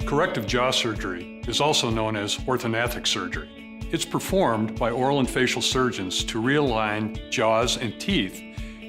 Corrective jaw surgery is also known as orthodontic surgery. It's performed by oral and facial surgeons to realign jaws and teeth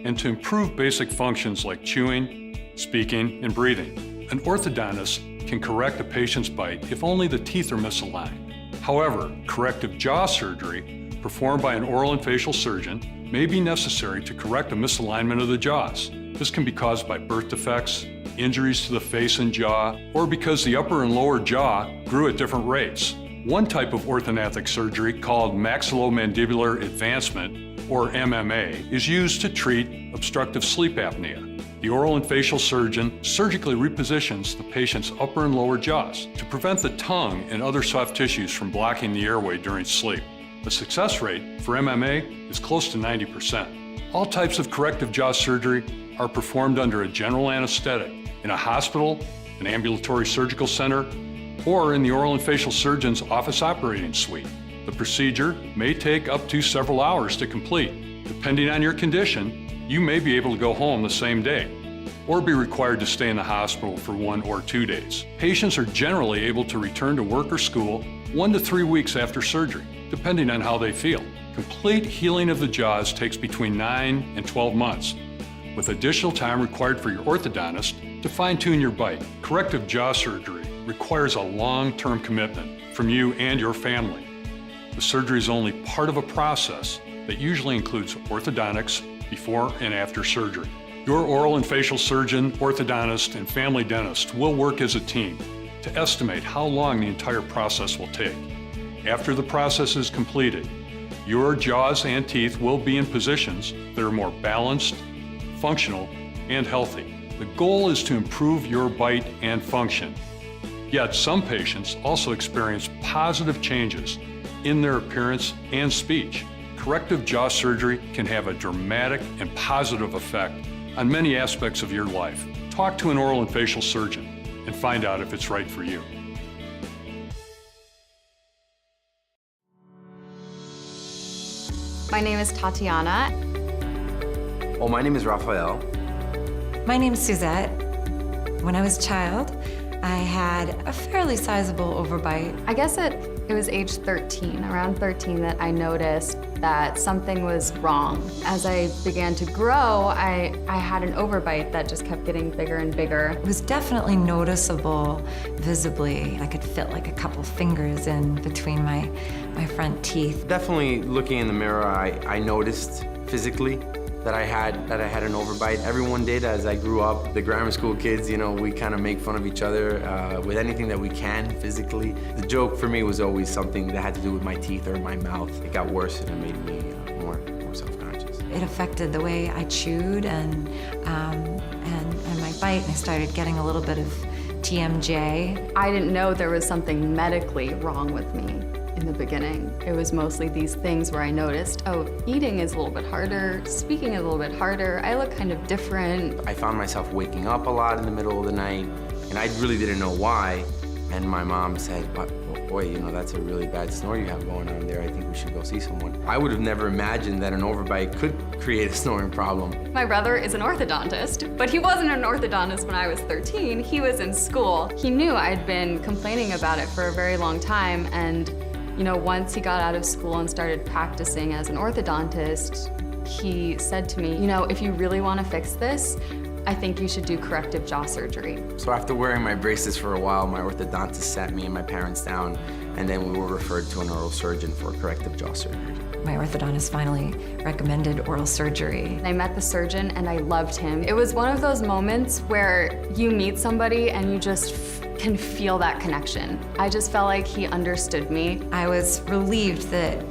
and to improve basic functions like chewing, speaking, and breathing. An orthodontist can correct a patient's bite if only the teeth are misaligned. However, corrective jaw surgery performed by an oral and facial surgeon may be necessary to correct a misalignment of the jaws. This can be caused by birth defects, injuries to the face and jaw, or because the upper and lower jaw grew at different rates. One type of orthodontic surgery, called maxillomandibular advancement, or MMA, is used to treat obstructive sleep apnea. The oral and facial surgeon surgically repositions the patient's upper and lower jaws to prevent the tongue and other soft tissues from blocking the airway during sleep. The success rate for MMA is close to 90%. All types of corrective jaw surgery are performed under a general anesthetic in a hospital, an ambulatory surgical center, or in the oral and facial surgeon's office operating suite. The procedure may take up to several hours to complete. Depending on your condition, you may be able to go home the same day, or be required to stay in the hospital for 1 or 2 days. Patients are generally able to return to work or school 1 to 3 weeks after surgery, depending on how they feel. Complete healing of the jaws takes between 9 and 12 months, with additional time required for your orthodontist to fine-tune your bite. Corrective jaw surgery requires a long-term commitment from you and your family. The surgery is only part of a process that usually includes orthodontics before and after surgery. Your oral and facial surgeon, orthodontist, and family dentist will work as a team to estimate how long the entire process will take. After the process is completed, your jaws and teeth will be in positions that are more balanced, functional, and healthy. The goal is to improve your bite and function. Yet some patients also experience positive changes in their appearance and speech. Corrective jaw surgery can have a dramatic and positive effect on many aspects of your life. Talk to an oral and facial surgeon and find out if it's right for you. My name is Tatiana. Oh, my name is Rafael. My name's Suzette. When I was a child, I had a fairly sizable overbite. I guess it was age 13, around 13, that I noticed that something was wrong. As I began to grow, I had an overbite that just kept getting bigger and bigger. It was definitely noticeable visibly. I could fit like a couple fingers in between my front teeth. Definitely looking in the mirror, I noticed physically that I had an overbite. Everyone did as I grew up. The grammar school kids, you know, we kind of make fun of each other with anything that we can physically. The joke for me was always something that had to do with my teeth or my mouth. It got worse and it made me more self-conscious. It affected the way I chewed and my bite, and I started getting a little bit of TMJ. I didn't know there was something medically wrong with me in the beginning. It was mostly these things where I noticed, oh, eating is a little bit harder, speaking is a little bit harder, I look kind of different. I found myself waking up a lot in the middle of the night, and I really didn't know why. And my mom said, boy, you know, that's a really bad snore you have going on there. I think we should go see someone. I would have never imagined that an overbite could create a snoring problem. My brother is an orthodontist, but he wasn't an orthodontist when I was 13. He was in school. He knew I'd been complaining about it for a very long time, and you know, once he got out of school and started practicing as an orthodontist, he said to me, you know, if you really want to fix this, I think you should do corrective jaw surgery. So after wearing my braces for a while, my orthodontist sat me and my parents down, and then we were referred to an oral surgeon for corrective jaw surgery. My orthodontist finally recommended oral surgery. I met the surgeon and I loved him. It was one of those moments where you meet somebody and you just can feel that connection. I just felt like he understood me. I was relieved that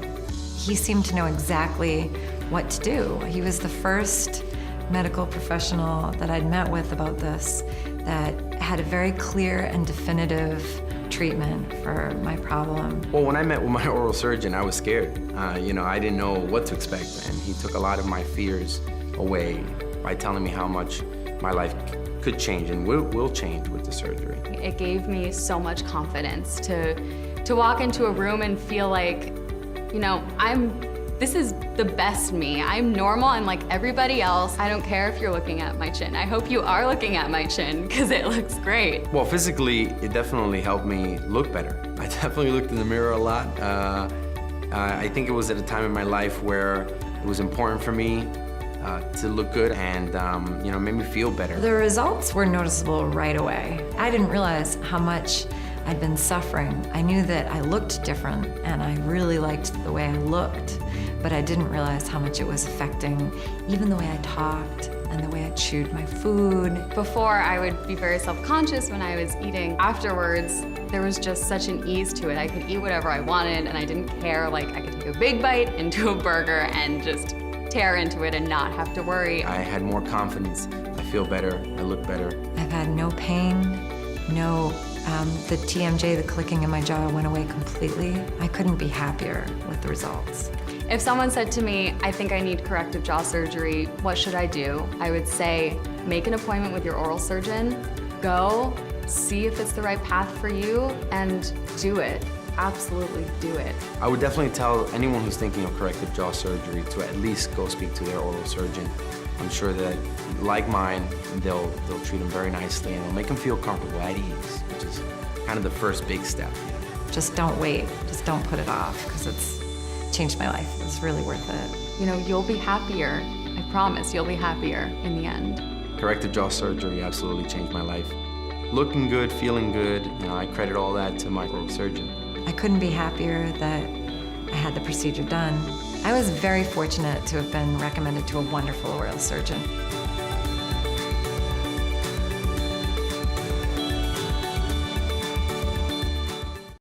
he seemed to know exactly what to do. He was the first medical professional that I'd met with about this that had a very clear and definitive treatment for my problem. Well, when I met with my oral surgeon, I was scared. You know, I didn't know what to expect, and he took a lot of my fears away by telling me how much my life could change and will change with the surgery. It gave me so much confidence to walk into a room and feel like, you know, I'm this is the best me. I'm normal and like everybody else. I don't care if you're looking at my chin. I hope you are looking at my chin because it looks great. Well, physically, it definitely helped me look better. I definitely looked in the mirror a lot. I think it was at a time in my life where it was important for me to look good and, you know, made me feel better. The results were noticeable right away. I didn't realize how much I'd been suffering. I knew that I looked different and I really liked the way I looked, but I didn't realize how much it was affecting even the way I talked and the way I chewed my food. Before, I would be very self-conscious when I was eating. Afterwards, there was just such an ease to it. I could eat whatever I wanted and I didn't care. Like, I could take a big bite into a burger and just tear into it and not have to worry. I had more confidence. I feel better. I look better. I've had no pain, the TMJ, the clicking in my jaw went away completely. I couldn't be happier with the results. If someone said to me, I think I need corrective jaw surgery, what should I do? I would say, make an appointment with your oral surgeon, go, see if it's the right path for you, and do it. Absolutely do it. I would definitely tell anyone who's thinking of corrective jaw surgery to at least go speak to their oral surgeon. I'm sure that, like mine, they'll treat them very nicely and they'll make them feel comfortable, at ease, which is kind of the first big step. Just don't wait. Just don't put it off, because it's changed my life. It's really worth it. You know, you'll be happier. I promise you'll be happier in the end. Corrective jaw surgery absolutely changed my life. Looking good, feeling good, you know, I credit all that to my oral surgeon. I couldn't be happier that I had the procedure done. I was very fortunate to have been recommended to a wonderful oral surgeon.